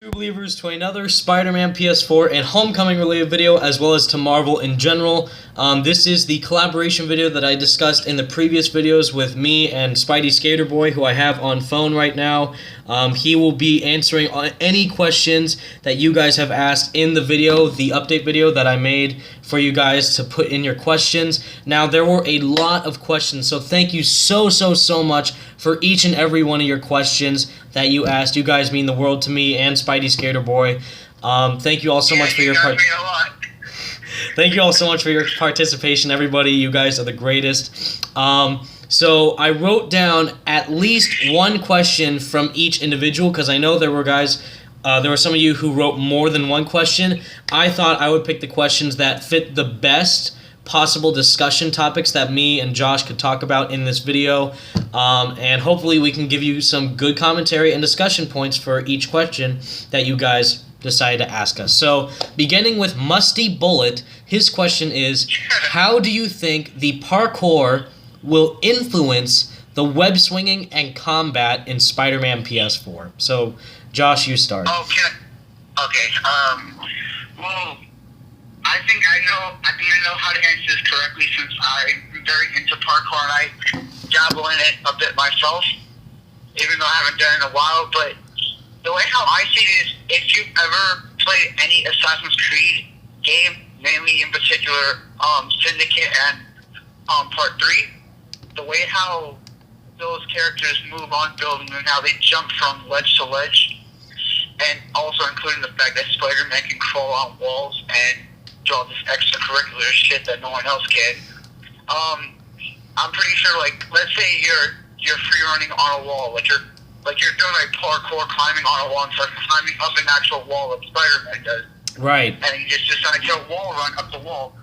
True believers, to another Spider-Man PS4 and Homecoming related video, as well as to Marvel in general. This is the collaboration video that I discussed in the previous videos with me and SPIDEYSK8RBOY, who I have on phone right now. He will be answering any questions that you guys have asked in the video, the update video that I made for you guys to put in your questions. Now, there were a lot of questions, so thank you so much for each and every one of your questions that you asked. You guys mean the world to me and SPIDEYSK8RBOY. Thank you all so much for your Thank you all so much for your participation, everybody. You guys are the greatest. So I wrote down at least one question from each individual because I know there were there were some of you who wrote more than one question. I thought I would pick the questions that fit the best possible discussion topics that me and Josh could talk about in this video, and hopefully we can give you some good commentary and discussion points for each question that you guys decided to ask us. So, beginning with Musty Bullet, his question is, how do you think the parkour will influence the web swinging and combat in Spider-Man PS4? So, Josh, you start. Okay. Well, I think I know how to answer this correctly since I'm very into parkour and I dabble in it a bit myself, even though I haven't done it in a while. But the way how I see it is, if you've ever played any Assassin's Creed game, mainly in particular Syndicate and Part 3, the way how those characters move on buildings and how they jump from ledge to ledge, and also including the fact that Spider-Man can crawl on walls and do all this extracurricular shit that no one else can. I'm pretty sure, like, let's say you're free running on a wall, like you're doing like parkour, climbing on a wall and start climbing up an actual wall like Spider-Man does. Right. And you just decide to wall run up the wall,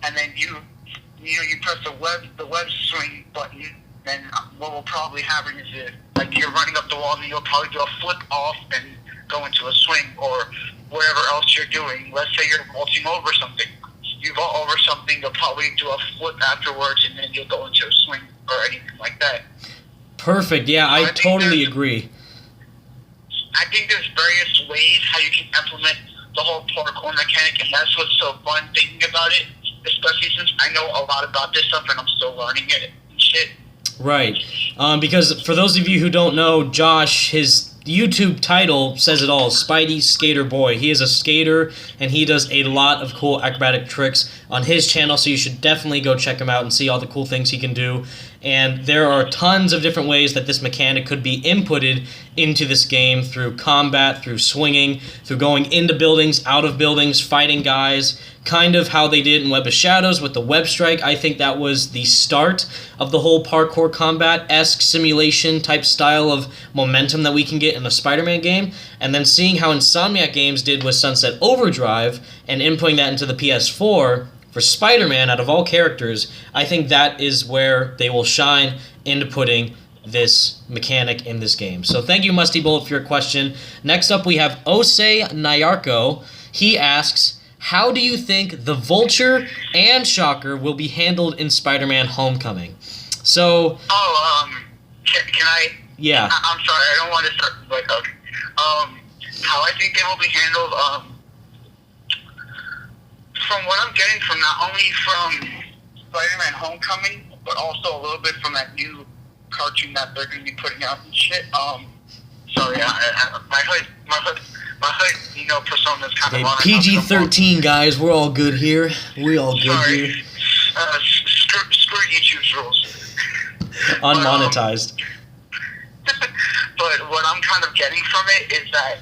and then you press the web swing button. Then what will probably happen is like you're running up the wall, and then you'll probably do a flip off and go into a swing or whatever else you're doing. Let's say you're vaulting over something. You vault over something, you'll probably do a flip afterwards, and then you'll go into a swing or anything like that. Perfect. Yeah, I totally agree. I think there's various ways how you can implement the whole parkour mechanic, and that's what's so fun thinking about it, especially since I know a lot about this stuff and I'm still learning it and shit. Right. Because for those of you who don't know, Josh, his YouTube title says it all, SPIDEYSK8RBOY. He is a skater, and he does a lot of cool acrobatic tricks on his channel, so you should definitely go check him out and see all the cool things he can do. And there are tons of different ways that this mechanic could be inputted into this game through combat, through swinging, through going into buildings, out of buildings, fighting guys, kind of how they did in Web of Shadows with the web strike. I think that was the start of the whole parkour combat-esque simulation type style of momentum that we can get in a Spider-Man game. And then seeing how Insomniac Games did with Sunset Overdrive and inputting that into the PS4 for Spider-Man out of all characters, I think that is where they will shine into putting this mechanic in this game. So thank you, Musty Bullet, for your question. Next up, we have Ose Nyarko. He asks, how do you think the Vulture and Shocker will be handled in Spider-Man Homecoming? So... Can I... Yeah. I'm sorry, I don't want to start, like, okay. How I think they will be handled, from what I'm getting from not only from Spider-Man Homecoming, but also a little bit from that new cartoon that they're going to be putting out and shit. Sorry, my hood, persona is kind of PG-13, guys. We're all good here. We all good sorry. here. Screw YouTube's rules. Unmonetized. But what I'm kind of getting from it is that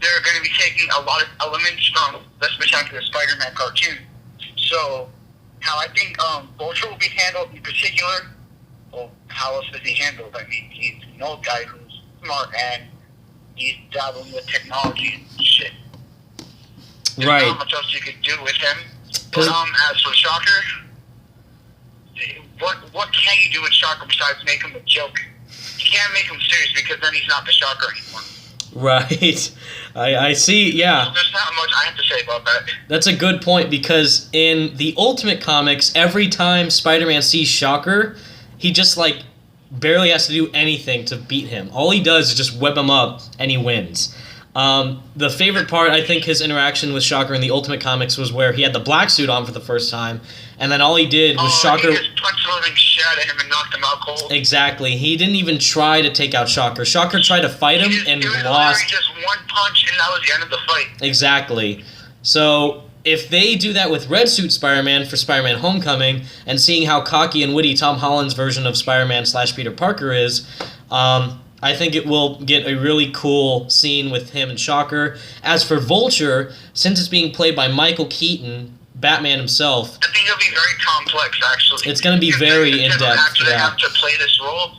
they're going to be taking a lot of elements from the Spectacular Spider-Man cartoon. So, how I think Vulture will be handled in particular, well, how else is he handled? I mean, he's an old guy who's smart and he's dabbling with technology and shit. There's Right. not much else you could do with him. But as for Shocker, what can you do with Shocker besides make him a joke? You can't make him serious because then he's not the Shocker anymore. Right. I see, yeah. So there's not much I have to say about that. That's a good point, because in the Ultimate Comics, every time Spider-Man sees Shocker, he just, like, barely has to do anything to beat him. All he does is just whip him up, and he wins. The favorite part, I think, his interaction with Shocker in the Ultimate Comics was where he had the black suit on for the first time, and then all he did was Shocker. He just punched the living shit out of him and knocked him out cold. Exactly. He didn't even try to take out Shocker. Shocker tried to fight him and lost. Just one punch, and that was the end of the fight. Exactly. So if they do that with Red Suit Spider-Man for Spider-Man Homecoming, and seeing how cocky and witty Tom Holland's version of Spider-Man / Peter Parker is, I think it will get a really cool scene with him and Shocker. As for Vulture, since it's being played by Michael Keaton, Batman himself, I think it'll be very complex, actually. It's going to be very in-depth. Actually have to play this role,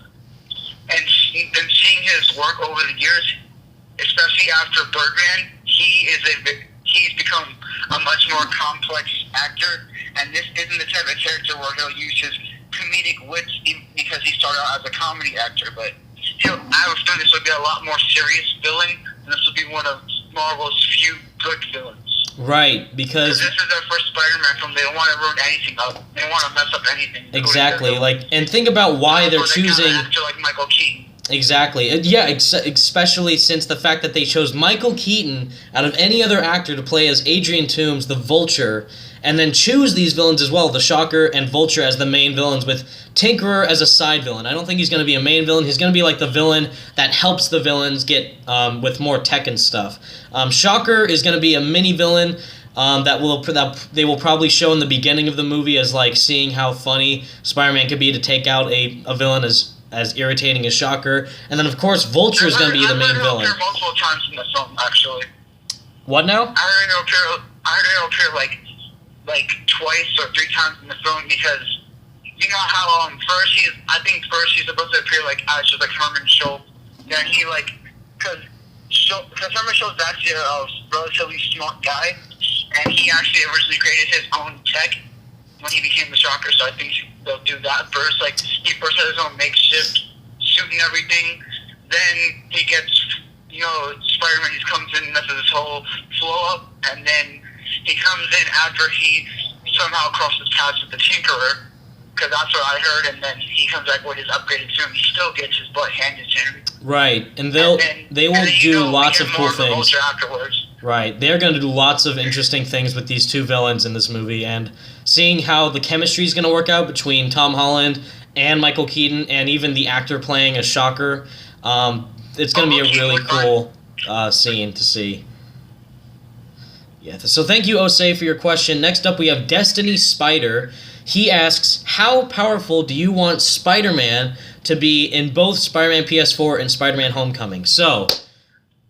and seeing his work over the years, especially after Birdman, he's become a much more complex actor, and this isn't the type of character where he'll use his comedic wits because he started out as a comedy actor, but I was thinking this would be a lot more serious villain, and this would be one of Marvel's few good villains. Right, because this is their first Spider-Man film. They don't want to ruin anything up. They don't want to mess up anything. Exactly. And think about why they're choosing. Like Michael Keaton. Exactly. Yeah, especially since the fact that they chose Michael Keaton out of any other actor to play as Adrian Toomes, the Vulture, and then choose these villains as well, the Shocker and Vulture as the main villains, with Tinkerer as a side villain. I don't think he's going to be a main villain. He's going to be like the villain that helps the villains get with more tech and stuff. Shocker is going to be a mini villain that they will probably show in the beginning of the movie as like seeing how funny Spider-Man could be to take out a villain as irritating as Shocker. And then, of course, Vulture is going to be the main villain. I've heard him appear multiple times in the film, actually. What now? I heard him appear like twice or 3 times in the film, because you know how first he's supposed to appear like as just like Herman Schultz. Then he because Herman Schultz is actually a relatively smart guy, and he actually originally created his own tech when he became the Shocker. So I think they'll do that first. Like he first had his own makeshift suit and everything. Then he gets Spider-Man. He comes in and messes his whole flow up, and then he comes in after he somehow crosses paths with the Tinkerer, because that's what I heard, and then he comes back with his upgraded suit. He still gets his butt handed to him. Right, and they will do lots of cool things. Afterwards. Right, they're going to do lots of interesting things with these two villains in this movie, and seeing how the chemistry is going to work out between Tom Holland and Michael Keaton, and even the actor playing a Shocker, it's going to be a really cool scene to see. Yeah, so thank you, Osei, for your question. Next up, we have Destiny Spider. He asks, how powerful do you want Spider-Man to be in both Spider-Man PS4 and Spider-Man Homecoming? So,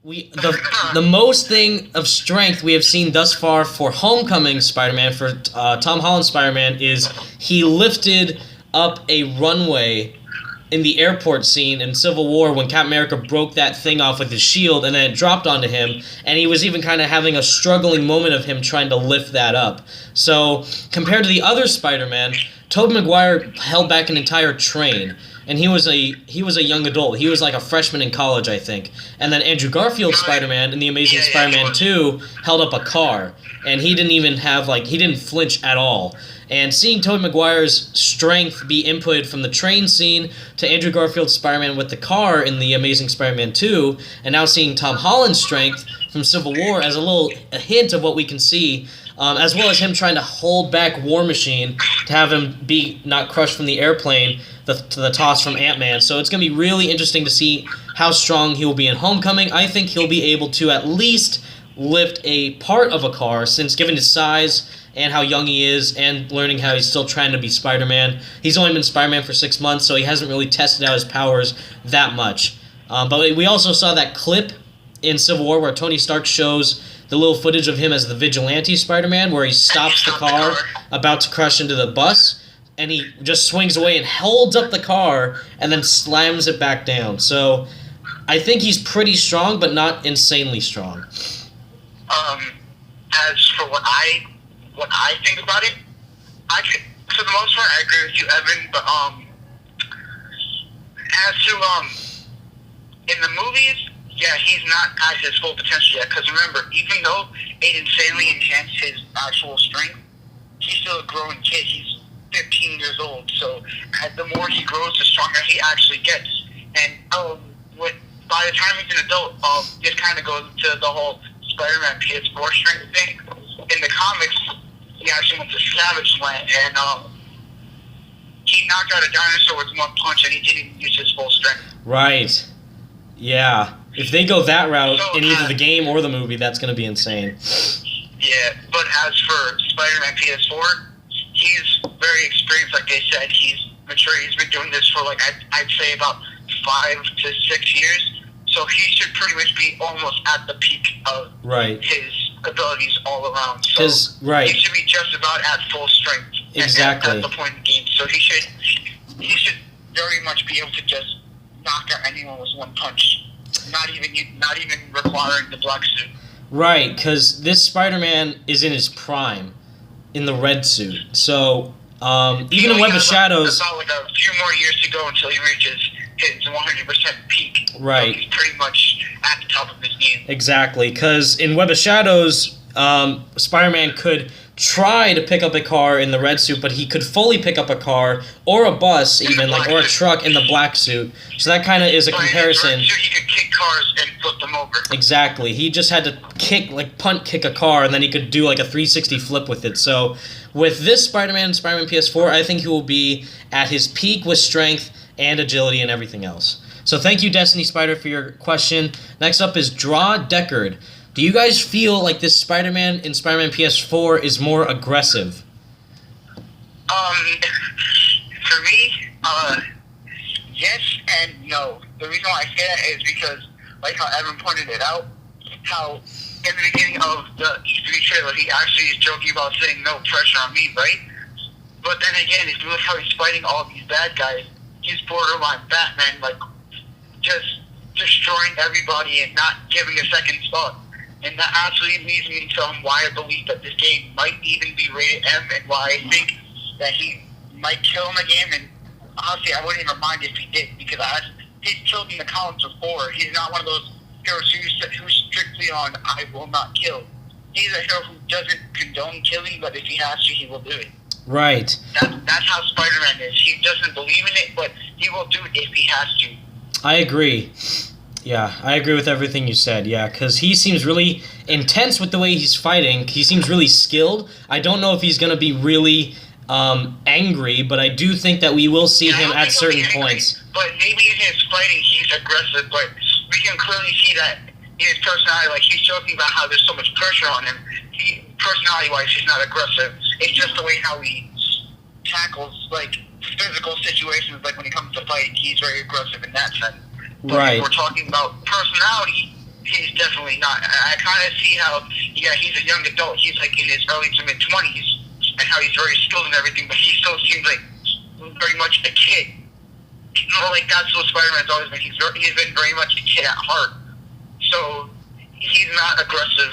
the most thing of strength we have seen thus far for Homecoming Spider-Man, for Tom Holland Spider-Man, is he lifted up a runway in the airport scene in Civil War when Captain America broke that thing off with his shield, and then it dropped onto him, and he was even kind of having a struggling moment of him trying to lift that up. So, compared to the other Spider-Man, Tobey Maguire held back an entire train, and he was a young adult. He was like a freshman in college, I think. And then Andrew Garfield's Spider-Man in The Amazing Spider-Man 2 held up a car, and he didn't even he didn't flinch at all. And seeing Tobey Maguire's strength be inputted from the train scene to Andrew Garfield's Spider-Man with the car in The Amazing Spider-Man 2, and now seeing Tom Holland's strength from Civil War as a hint of what we can see, as well as him trying to hold back War Machine to have him be not crushed from the airplane to the toss from Ant-Man. So it's going to be really interesting to see how strong he will be in Homecoming. I think he'll be able to at least lift a part of a car, since given his size and how young he is, and learning how he's still trying to be Spider-Man. He's only been Spider-Man for 6 months, so he hasn't really tested out his powers that much. But we also saw that clip in Civil War where Tony Stark shows the little footage of him as the vigilante Spider-Man, where he stops the car about to crash into the bus, and he just swings away and holds up the car and then slams it back down. So I think he's pretty strong, but not insanely strong. As for what I think about it, for the most part, I agree with you, Evan. But as to in the movies, yeah, he's not at his full potential yet. Because remember, even though it insanely enhanced his actual strength, he's still a growing kid. He's 15 years old. So the more he grows, the stronger he actually gets. And by the time he's an adult, this kind of goes to the whole Spider-Man PS4 strength thing. In the comics, he actually went to Savage Land, and he knocked out a dinosaur with one punch, and he didn't even use his full strength. Right. Yeah. If they go that route in either the game or the movie, that's going to be insane. Yeah, but as for Spider-Man PS4, he's very experienced. Like they said, he's mature. He's been doing this for I'd say about 5 to 6 years. So he should pretty much be almost at the peak of his abilities all around. So he should be just about at full strength at the point in the game. So he should very much be able to just knock out anyone with one punch. Not even requiring the black suit. Right, because this Spider-Man is in his prime, in the red suit. So even in Web of Shadows, about a few more years to go until he reaches his 100% peak. Right. So he's pretty much at the top of his game. Exactly, because in Web of Shadows, Spider-Man could try to pick up a car in the red suit, but he could fully pick up a car or a bus, even or a truck in the black suit. So that kind of is a comparison. In the red suit, he could kick cars and flip them over. Exactly. He just had to punt kick a car, and then he could do a 360 flip with it. So with this Spider-Man and Spider-Man PS4, I think he will be at his peak with strength and agility and everything else. So thank you, Destiny Spider, for your question. Next up is Draw Deckard. Do you guys feel like this Spider-Man in Spider-Man PS4 is more aggressive? For me, yes and no. The reason why I say that is because, like how Evan pointed it out, how in the beginning of the E3 trailer, he actually is joking about saying no pressure on me, right? But then again, if you look how he's fighting all these bad guys, he's borderline Batman, just destroying everybody and not giving a second thought. And that absolutely leads me to why I believe that this game might even be rated M, and why I think that he might kill in the game. And honestly, I wouldn't even mind if he did, because he's killed in the comics before. He's not one of those heroes who's strictly on I will not kill. He's a hero who doesn't condone killing, but if he has to, he will do it. Right. That's how Spider-Man is. He doesn't believe in it, but he will do it if he has to. I agree. Yeah, I agree with everything you said, yeah, because he seems really intense with the way he's fighting. He seems really skilled. I don't know if he's going to be really angry, but I do think that we will see him at certain points. But maybe in his fighting, he's aggressive, but we can clearly see that in his personality, he's joking about how there's so much pressure on him. Personality-wise, he's not aggressive. It's just the way how he tackles, physical situations, when he comes to fighting, he's very aggressive in that sense. But if we're talking about personality, he's definitely not. I kind of see how, he's a young adult. He's in his early to mid-20s, and how he's very skilled and everything, but he still seems very much a kid. That's what Spider-Man's always been. He's been very much a kid at heart. So he's not aggressive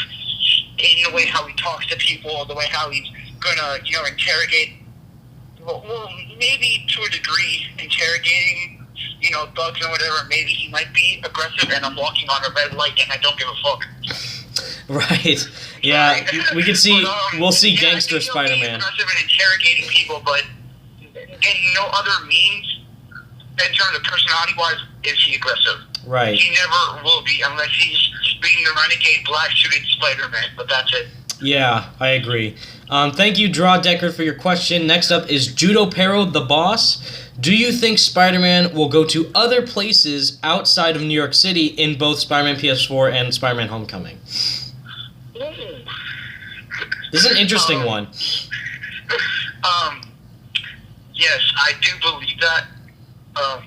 in the way how he talks to people, or the way how he's going to, interrogate. Well, maybe to a degree, interrogating thugs and whatever, maybe he might be aggressive, and I'm walking on a red light and I don't give a fuck. Right. Yeah, we can see, we'll see gangster Spider-Man. He's aggressive and interrogating people, but in no other means, in terms of personality-wise, is he aggressive. Right. He never will be, unless he's being the renegade black-suited Spider-Man, but that's it. Yeah, I agree. Thank you, Draw Deckard, for your question. Next up is Judo Pero, the boss. Do you think Spider-Man will go to other places outside of New York City in both Spider-Man PS4 and Spider-Man Homecoming? This is an interesting one. Yes, I do believe that. For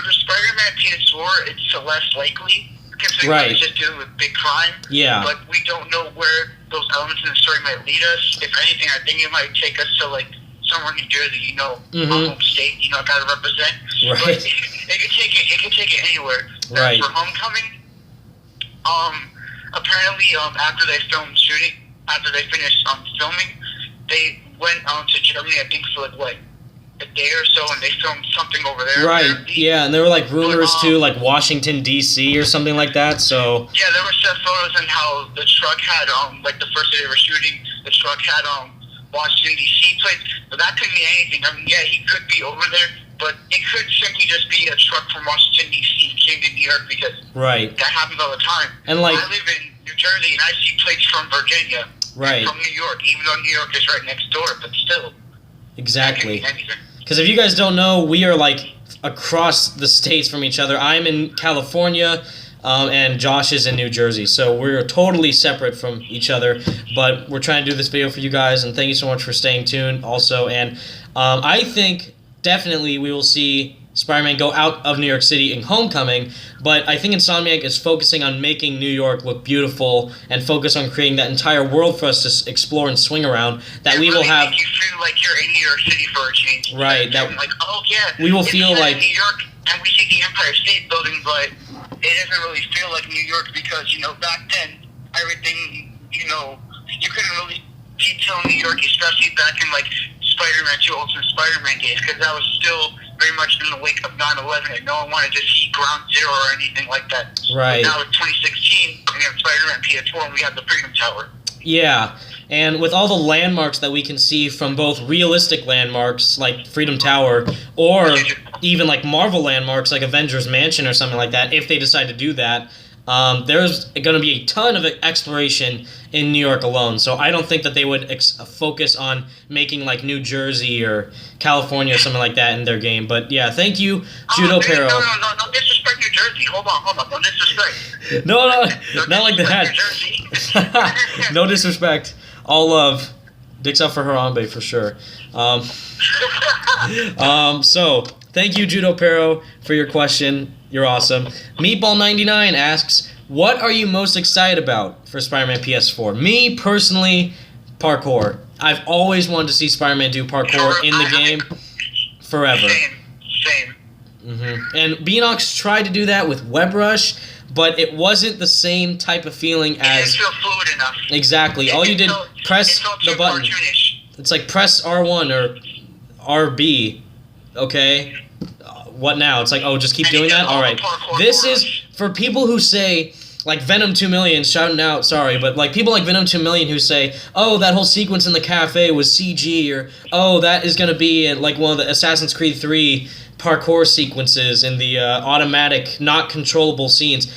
the Spider-Man PS4, it's less likely, considering he's just dealing with big crime. Yeah. But we don't know where those elements in the story might lead us. If anything, I think it might take us to somewhere in New Jersey, our home state, gotta represent. Right. But it could take it anywhere. Right. As for Homecoming, apparently after they finished filming, they went to Germany, I think for a day or so, and they filmed something over there. Right, apparently. Yeah, and there were rumors too, Washington D.C. or something like that. So yeah, there were set photos and how the truck had the first day they were shooting, the truck had Washington D.C. plates, but that could mean anything. He could be over there but it could simply just be a truck from Washington, D.C. came to New York because right. that happens all the time. And like, I live in New Jersey, and I see plates from Virginia, right, from New York, even though New York is right next door, but still. Exactly. Because if you guys don't know, we are like across the states from each other. I'm in California, and Josh is in New Jersey, so we're totally separate from each other, but we're trying to do this video for you guys, and thank you so much for staying tuned also. And I think definitely we will see Spider-Man go out of New York City in Homecoming, but I think Insomniac is focusing on making New York look beautiful and focus on creating that entire world for us to explore and swing around, that we will have... You feel like you're in New York City for a change. Right. That, like, oh yeah, we will feel like... New York, and we see the Empire State Building, but it doesn't really feel like New York because, you know, back then, everything, you know, you couldn't really detail New York, especially back in, like, Spider-Man 2 Ultimate Spider-Man days, because that was still very much in the wake of 9/11, and no one wanted to see Ground Zero or anything like that. Right. But now it's 2016, and we have Spider-Man PS4, and we have the Freedom Tower. Yeah, and with all the landmarks that we can see from both realistic landmarks like Freedom Tower or even like Marvel landmarks like Avengers Mansion or something like that, if they decide to do that, there's going to be a ton of exploration in New York alone. So I don't think that they would focus on making like New Jersey or California or something like that in their game. But yeah, thank you, Judo Pero. No disrespect New Jersey. Hold on. No disrespect. No, not like that. No disrespect. All love. Dicks out for Harambe for sure. So thank you, Judo Pero, for your question. You're awesome. Meatball99 asks, what are you most excited about for Spider-Man PS4? Me, personally, parkour. I've always wanted to see Spider-Man do parkour in the game forever. Same. And Beanox tried to do that with WebRush, but it wasn't the same type of feeling as... It didn't feel fluid enough. Exactly. All you did, press the button. It's like press R1 or RB, okay? What now? It's like, oh, just keep doing that? Alright. This is, for people who say, like Venom 2 Million, shouting out, sorry, but like people like Venom 2 Million who say, oh, that whole sequence in the cafe was CG, or, oh, that is going to be like one of the Assassin's Creed 3 parkour sequences in the automatic, not controllable scenes.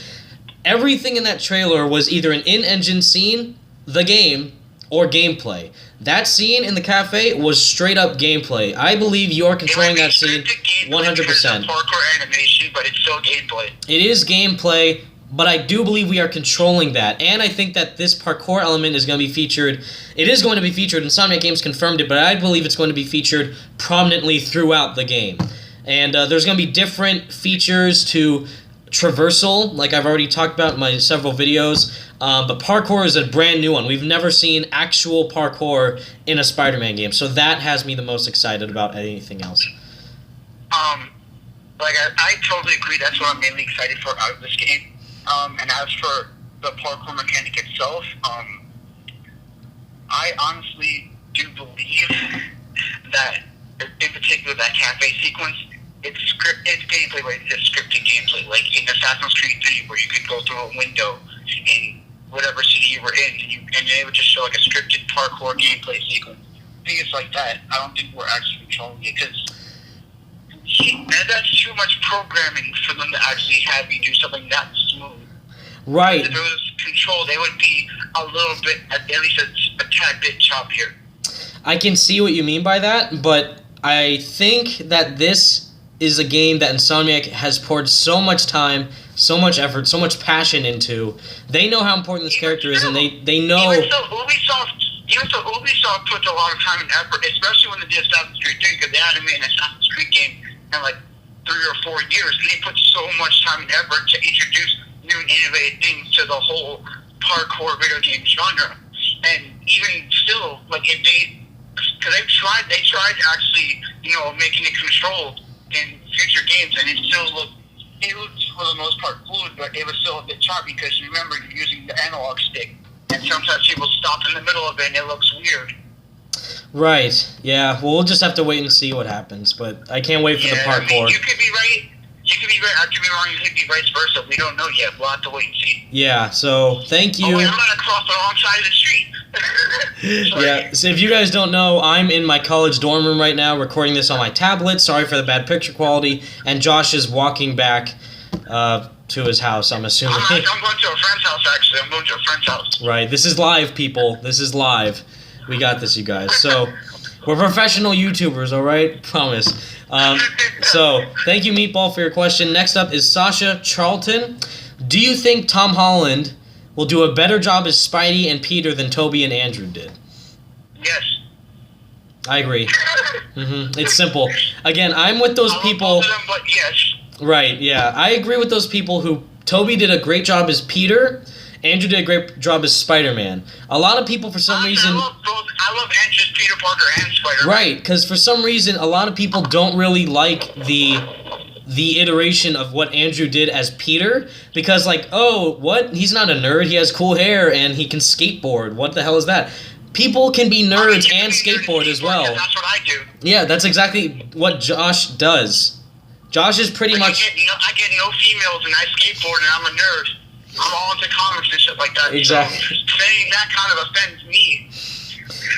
Everything in that trailer was either an in-engine scene, the game, or gameplay. That scene in the cafe was straight up gameplay. I believe you are controlling that scene 100%. Parkour animation, but it's still gameplay. It is gameplay, but I do believe we are controlling that. And I think that this parkour element is going to be featured. It is going to be featured. Insomniac Games confirmed it, but I believe it's going to be featured prominently throughout the game. And there's going to be different features to traversal, like I've already talked about in my several videos. But parkour is a brand new one. We've never seen actual parkour in a Spider-Man game, so that has me the most excited about anything else. Like I totally agree. That's what I'm mainly excited for out of this game. And as for the parkour mechanic itself, I honestly do believe that, in particular, that cafe sequence, it's gameplay, but it's just scripted gameplay. Like in Assassin's Creed 3, where you could go through a window in whatever city you were in, and they would just show like a scripted parkour gameplay sequence. I think it's like that. I don't think we're actually controlling it, because that's too much programming for them to actually have you do something that smooth. Right. If it was controlled, they would be a little bit, at least a tad bit choppier. I can see what you mean by that, but I think that this is a game that Insomniac has poured so much time, so much effort, so much passion into. They know how important this character is, and they know... Even so, Ubisoft puts a lot of time and effort, especially when they did Assassin's Creed 3, because they hadn't made an Assassin's Creed game in like 3 or 4 years, and they put so much time and effort to introduce new and innovative things to the whole parkour video game genre. And even still, like if because they tried actually, making it controlled in future games, and it looked for the most part fluid, but it was still a bit choppy because remember you're using the analog stick, and sometimes people stop in the middle of it and it looks weird. Right. Yeah. Well, we'll just have to wait and see what happens, but I can't wait for the parkour. I mean, you could be right. You could be right. I could be wrong. You could be vice versa. We don't know yet. We'll have to wait and see. Yeah. So thank you. Oh, wait, I'm gonna cross the wrong side of the street. Yeah, so if you guys don't know, I'm in my college dorm room right now recording this on my tablet. Sorry for the bad picture quality. And Josh is walking back to his house, I'm assuming. I'm going to a friend's house, actually. I'm going to a friend's house. Right, this is live, people. This is live. We got this, you guys. So, we're professional YouTubers, all right? Promise. So, thank you, Meatball, for your question. Next up is Sasha Charlton. Do you think Tom Holland will do a better job as Spidey and Peter than Toby and Andrew did? Yes. I agree. It's simple. Again, I'm with those people. Both of them, but yes. Right, yeah. I agree with those people who... Toby did a great job as Peter. Andrew did a great job as Spider-Man. A lot of people, for some reason... I love both. I love Andrew's Peter Parker and Spider-Man. Right, because for some reason, a lot of people don't really like the iteration of what Andrew did as Peter, because like, oh, what? He's not a nerd, he has cool hair, and he can skateboard. What the hell is that? People can be nerds and skateboard as well. Yeah, that's what I do. Yeah, that's exactly what Josh does. Josh is pretty much... I get no females and I skateboard and I'm a nerd. I'm all into comics and shit like that. Exactly. So saying that kind of offends me.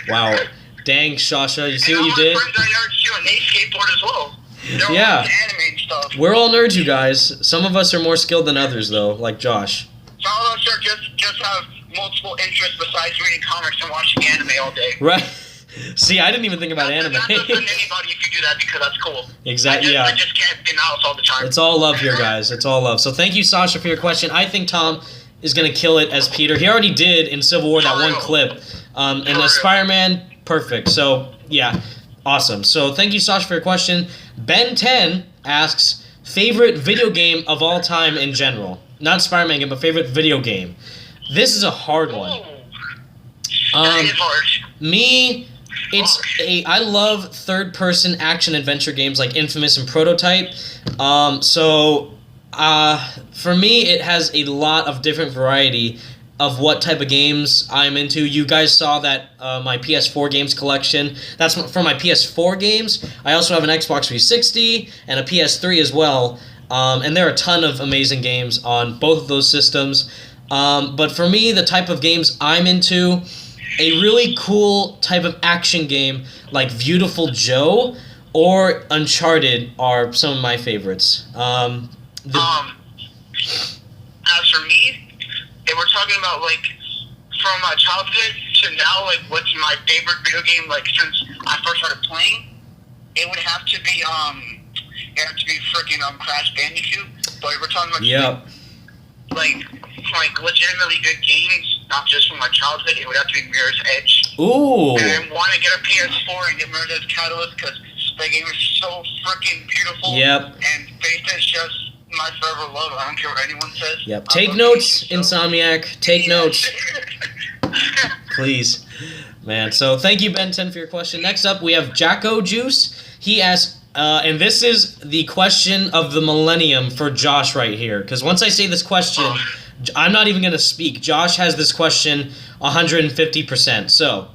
Wow. Dang, Sasha, you see and what you all did? my friends are nerds too, and they skateboard as well. They're Yeah. all into anime and stuff. We're all nerds, you guys. Some of us are more skilled than others, though, like Josh. Some of us are just have multiple interests besides reading comics and watching anime all day. Right. See, I didn't even think about anime. That doesn't offend anybody if you do that because that's cool. Exactly, yeah. I just can't be in the house all the time. It's all love here, guys. It's all love. So thank you, Sasha, for your question. I think Tom is going to kill it as Peter. He already did in Civil War, that one clip. And as Spider-Man, perfect. So, yeah, awesome. So thank you, Sasha, for your question. Ben10 asks, favorite video game of all time in general? Not Spider-Man game, but favorite video game. This is a hard one. That is hard. Me... I love third-person action-adventure games like Infamous and Prototype. For me, it has a lot of different variety of what type of games I'm into. You guys saw that my PS4 games collection. That's for my PS4 games. I also have an Xbox 360 and a PS3 as well. And there are a ton of amazing games on both of those systems. But for me, the type of games I'm into... a really cool type of action game like Beautiful Joe or Uncharted are some of my favorites. As for me, if we're talking about like from my childhood to now, like what's my favorite video game like since I first started playing, it would have to be freaking Crash Bandicoot. But if we're talking about like legitimately good games, not just from my childhood, it would have to be Mirror's Edge. Ooh. And I want to get a PS4 and get Mirror's Edge Catalyst because that game is so freaking beautiful. Yep. And Faith is just my forever love. I don't care what anyone says. Yep. Take notes, Insomniac. Take notes. Please. Man, so thank you, Ben 10, for your question. Next up, we have Jacko Juice. He asks, and this is the question of the millennium for Josh right here. Because once I say this question, I'm not even going to speak. Josh has this question 150%. So,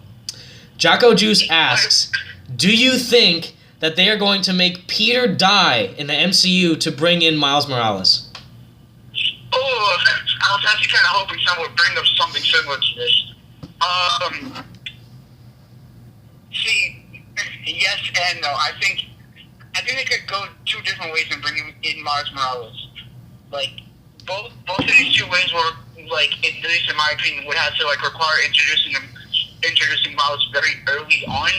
Jacko Juice asks, do you think that they are going to make Peter die in the MCU to bring in Miles Morales? Oh, I was actually kind of hoping someone would bring up something similar to this. See, yes and no. I think they could go two different ways in bringing in Miles Morales. Like both of these two ways were like, at least in my opinion, would have to like require introducing Miles very early on.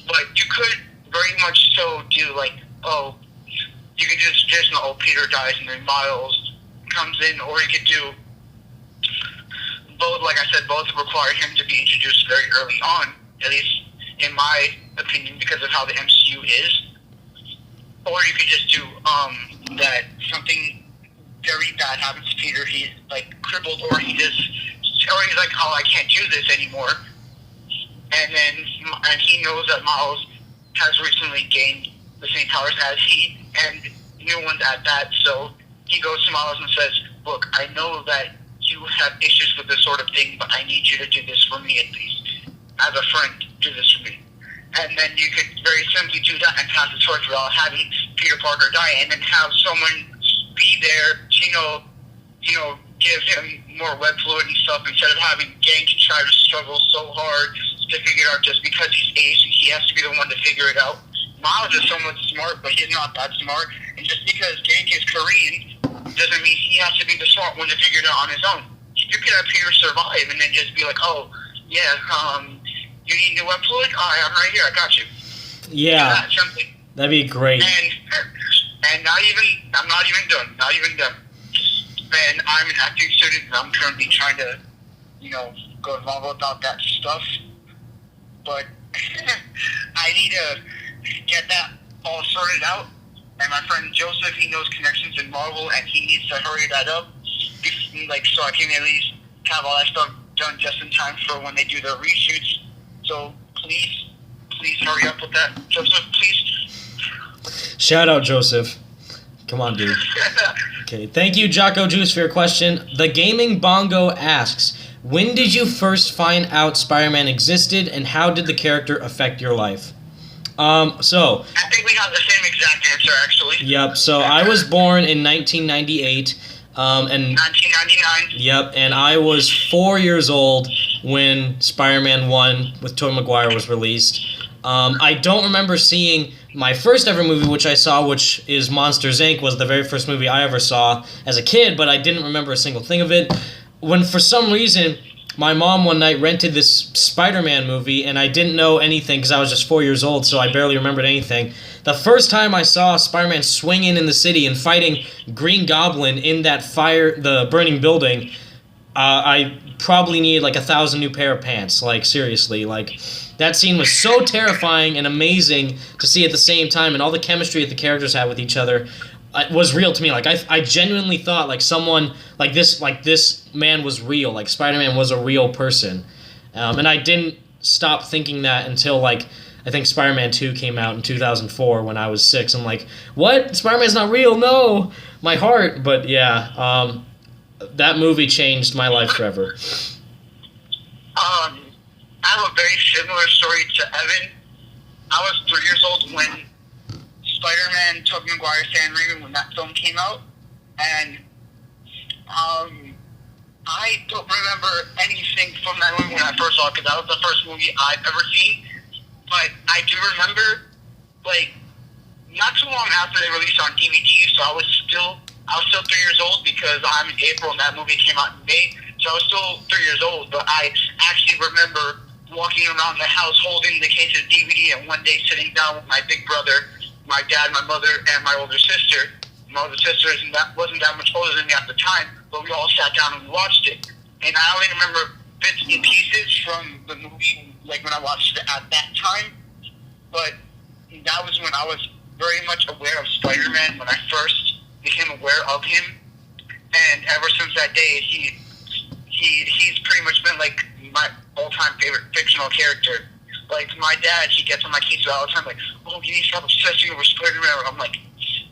But you could very much so do like, you could just Peter dies and then Miles comes in, or you could do both. Like I said, both require him to be introduced very early on, at least in my opinion, because of how the MCU is. Or you could just do that something very bad happens to Peter. He's like crippled, or he's like, oh, I can't do this anymore. And he knows that Miles has recently gained the same powers as he, and new ones at that. So he goes to Miles and says, look, I know that you have issues with this sort of thing, but I need you to do this for me at least. As a friend, do this for me. And then you could very simply do that and pass the torch without having Peter Parker die, and then have someone be there to, give him more web fluid and stuff instead of having Genk try to struggle so hard to figure it out just because he's Asian. He has to be the one to figure it out. Miles is somewhat smart, but he's not that smart. And just because Genk is Korean doesn't mean he has to be the smart one to figure it out on his own. You could have Peter survive and then just be like, oh, yeah, you need new web fluid? All right, I'm right here. I got you. Yeah, that'd be great. And I'm not even done. Not even done. And I'm an acting student, and I'm currently trying to, go along about that stuff. But I need to get that all sorted out. And my friend Joseph, he knows connections in Marvel, and he needs to hurry that up, so I can at least have all that stuff done just in time for when they do their reshoots. So please hurry up with that, Joseph. Please. Shout out, Joseph. Come on, dude. Okay, thank you, Jocko Juice, for your question. The Gaming Bongo asks, when did you first find out Spider-Man existed, and how did the character affect your life? I think we have the same exact answer, actually. Yep, so I was born in 1998. And 1999. Yep, and I was 4 years old when Spider-Man 1 with Tobey Maguire was released. I don't remember seeing my first ever movie, which I saw, which is Monsters, Inc., was the very first movie I ever saw as a kid, but I didn't remember a single thing of it. When, for some reason, my mom one night rented this Spider-Man movie, and I didn't know anything because I was just 4 years old, so I barely remembered anything. The first time I saw Spider-Man swinging in the city and fighting Green Goblin in that the burning building, I probably needed like 1,000 new pair of pants. Like, seriously, like, that scene was so terrifying and amazing to see at the same time, and all the chemistry that the characters had with each other was real to me. Like, I genuinely thought like someone like this man was real. Like, Spider-Man was a real person, and I didn't stop thinking that until like I think Spider-Man 2 came out in 2004 when I was 6. I'm like, what? Spider-Man's not real? No, my heart. But yeah, that movie changed my life forever. I have a very similar story to Evan. I was 3 years old when Spider-Man, Tobey Maguire, Sam Raimi, when that film came out, and I don't remember anything from that movie when I first saw it, because that was the first movie I've ever seen. But I do remember, like, not too long after they released on DVD, so I was still 3 years old because I'm in April and that movie came out in May, so I was still 3 years old. But I actually remember walking around the house holding the case of DVD, and one day sitting down with my big brother, my dad, my mother, and my older sister. My older sister wasn't that much older than me at the time, but we all sat down and we watched it. And I only remember bits and pieces from the movie, like when I watched it at that time. But that was when I was very much aware of Spider-Man, when I first became aware of him. And ever since that day, he's pretty much been like my all-time favorite fictional character. Like, my dad, he gets on my case all the time, like, oh, you need to stop obsessing over Spider-Man. I'm like,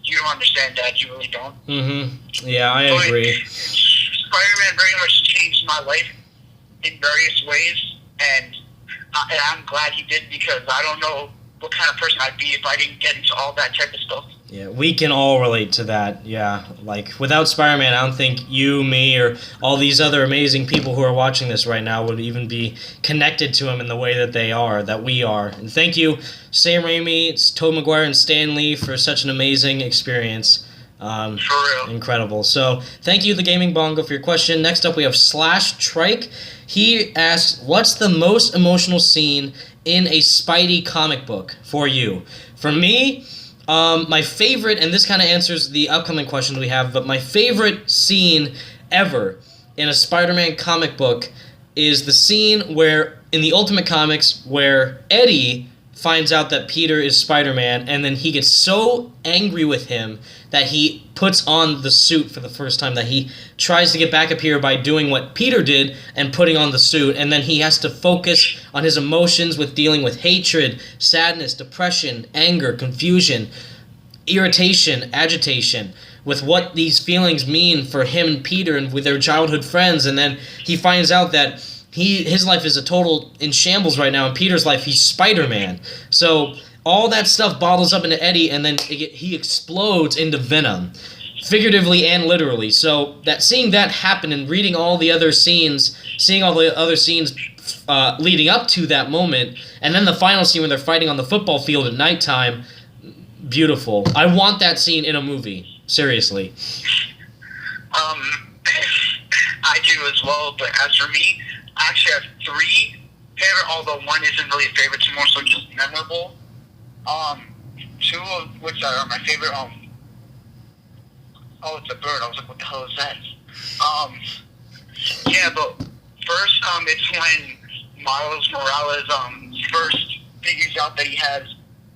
you don't understand, Dad, you really don't. Mm-hmm. Yeah, I agree. Spider-Man very much changed my life in various ways, and I'm glad he did, because I don't know what kind of person I'd be if I didn't get into all that type of stuff. Yeah, we can all relate to that, yeah. Like, without Spider-Man, I don't think you, me, or all these other amazing people who are watching this right now would even be connected to him in the way that we are. And thank you, Sam Raimi, Tobey Maguire, and Stan Lee for such an amazing experience. For real. Incredible. So, thank you, The Gaming Bongo, for your question. Next up, we have Slash Trike. He asks, what's the most emotional scene in a Spidey comic book for you? For me, my favorite, and this kind of answers the upcoming questions we have, but my favorite scene ever in a Spider-Man comic book is the scene where, in the Ultimate Comics, where Eddie finds out that Peter is Spider-Man, and then he gets so angry with him that he puts on the suit for the first time, that he tries to get back up here by doing what Peter did and putting on the suit, and then he has to focus on his emotions with dealing with hatred, sadness, depression, anger, confusion, irritation, agitation, with what these feelings mean for him and Peter and with their childhood friends, and then he finds out that his life is a total in shambles right now, and Peter's life, he's Spider-Man. So all that stuff bottles up into Eddie, and then he explodes into Venom. figuratively and literally. So that seeing that happen and reading all the other scenes, seeing all the other scenes leading up to that moment, and then the final scene when they're fighting on the football field at nighttime, beautiful. I want that scene in a movie. Seriously. I do as well, but as for me, I actually have 3 favorite, although one isn't really a favorite, 2 more so just memorable. 2 of which are my favorite. Oh, it's a bird. I was like, what the hell is that? Yeah, but first, it's when Miles Morales first figures out that he has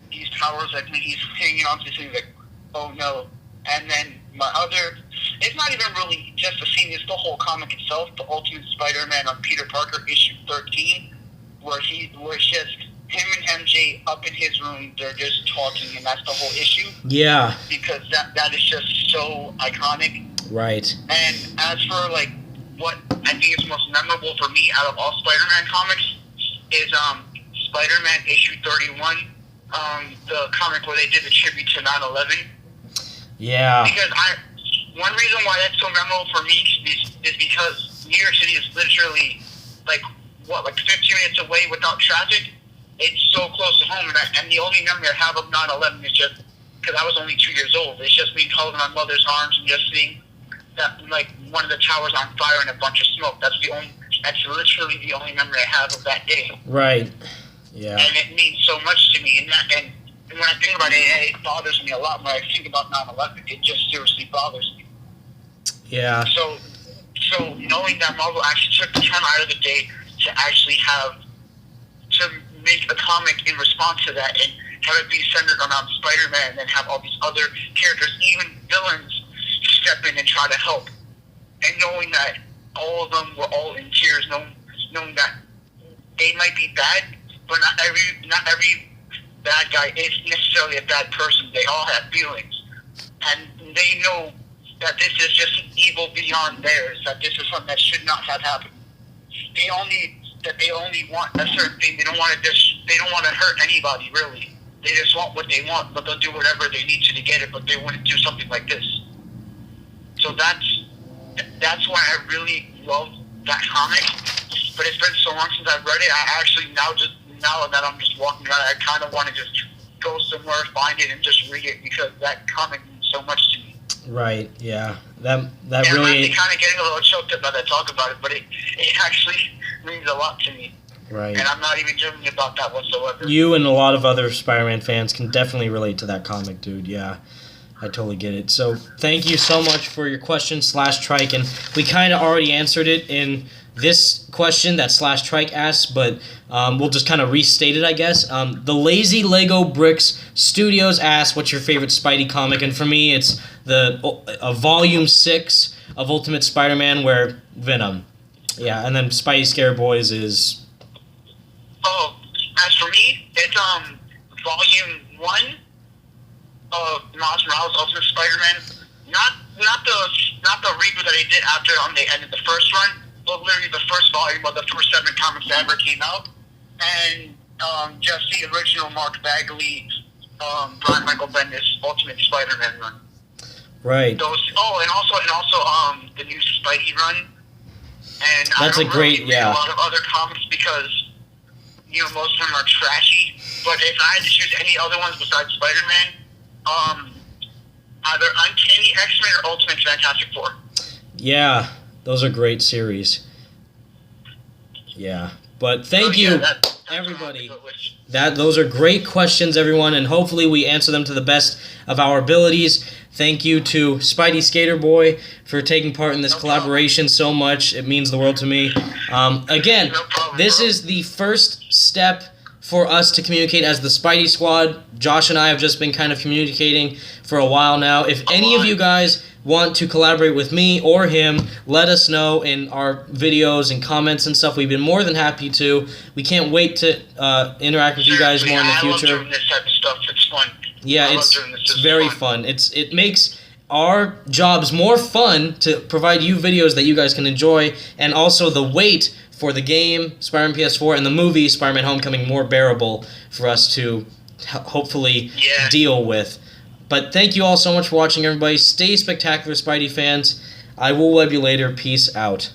these powers. Like when he's hanging on to things, like, oh no. And then my other, it's not even really just a scene, it's the whole comic itself, the Ultimate Spider-Man on Peter Parker issue 13, where it's just him and MJ up in his room, they're just talking, and that's the whole issue. Yeah. Because that is just so iconic. Right. And as for like what I think is most memorable for me out of all Spider-Man comics is Spider-Man issue 31, the comic where they did the tribute to 9/11. Yeah. Because one reason why that's so memorable for me is because New York City is literally like 15 minutes away without traffic. It's so close to home, and the only memory I have of 9/11 is just because I was only 2 years old. It's just me holding my mother's arms and just seeing that like one of the towers on fire and a bunch of smoke. That's literally the only memory I have of that day. Right. Yeah. And it means so much to me, and when I think about it, it bothers me a lot. When I think about 9/11, it just seriously bothers me. Yeah. So knowing that Marvel actually took the time out of the day to actually to make a comic in response to that and have it be centered around Spider-Man and have all these other characters, even villains, step in and try to help. And knowing that all of them were all in tears, knowing that they might be bad, but not every bad guy is necessarily a bad person. They all have feelings. And they know that this is just evil beyond theirs, that this is something that should not have happened. They only want a certain thing. They don't want to hurt anybody, really. They just want what they want, but they'll do whatever they need to get it, but they wouldn't do something like this. So that's why I really love that comic. But it's been so long since I've read it, I actually now that I'm just walking around, I kind of want to just go somewhere, find it, and just read it because that comic means so much to me. Right. Yeah. That and really. I'm kind of getting a little choked up now that I talk about it, but it actually means a lot to me. Right. And I'm not even joking about that whatsoever. You and a lot of other Spider-Man fans can definitely relate to that comic, dude. Yeah. I totally get it. So thank you so much for your question, /Trike. And we kind of already answered it in this question that /Trike asked, but we'll just kind of restate it, I guess. The Lazy Lego Bricks Studios asked, what's your favorite Spidey comic? And for me, it's Volume 6 of Ultimate Spider-Man where Venom. Yeah, and then SPIDEYSK8RBOY is... Oh, as for me, it's Volume 1 of Miles Morales Ultimate Spider-Man. Not the reboot that they did after they ended the first run, but literally the first volume of the first 7 comics that ever came out. And just the original Mark Bagley, Brian Michael Bendis Ultimate Spider-Man run. Right. And also the new Spidey run. And that's I don't read a lot of other comics because most of them are trashy. But if I had to choose any other ones besides Spider-Man, either Uncanny X-Men or Ultimate Fantastic Four. Yeah, those are great series. Yeah, but thank you, everybody. Those are great questions, everyone, and hopefully we answer them to the best of our abilities. Thank you to SPIDEYSK8RBOY for taking part in this collaboration so much. It means the world to me. Again, this is the first step for us to communicate as the Spidey Squad. Josh and I have just been kind of communicating for a while now. If any of you guys want to collaborate with me or him, let us know in our videos and comments and stuff. We've been more than happy to. We can't wait to interact with you guys more in the future. I love doing this type of stuff. It's fun. Yeah, it's very fun. It makes our jobs more fun to provide you videos that you guys can enjoy, and also the wait for the game, Spider-Man PS4, and the movie, Spider-Man Homecoming, more bearable for us to hopefully deal with. But thank you all so much for watching, everybody. Stay spectacular, Spidey fans. I will web you later. Peace out.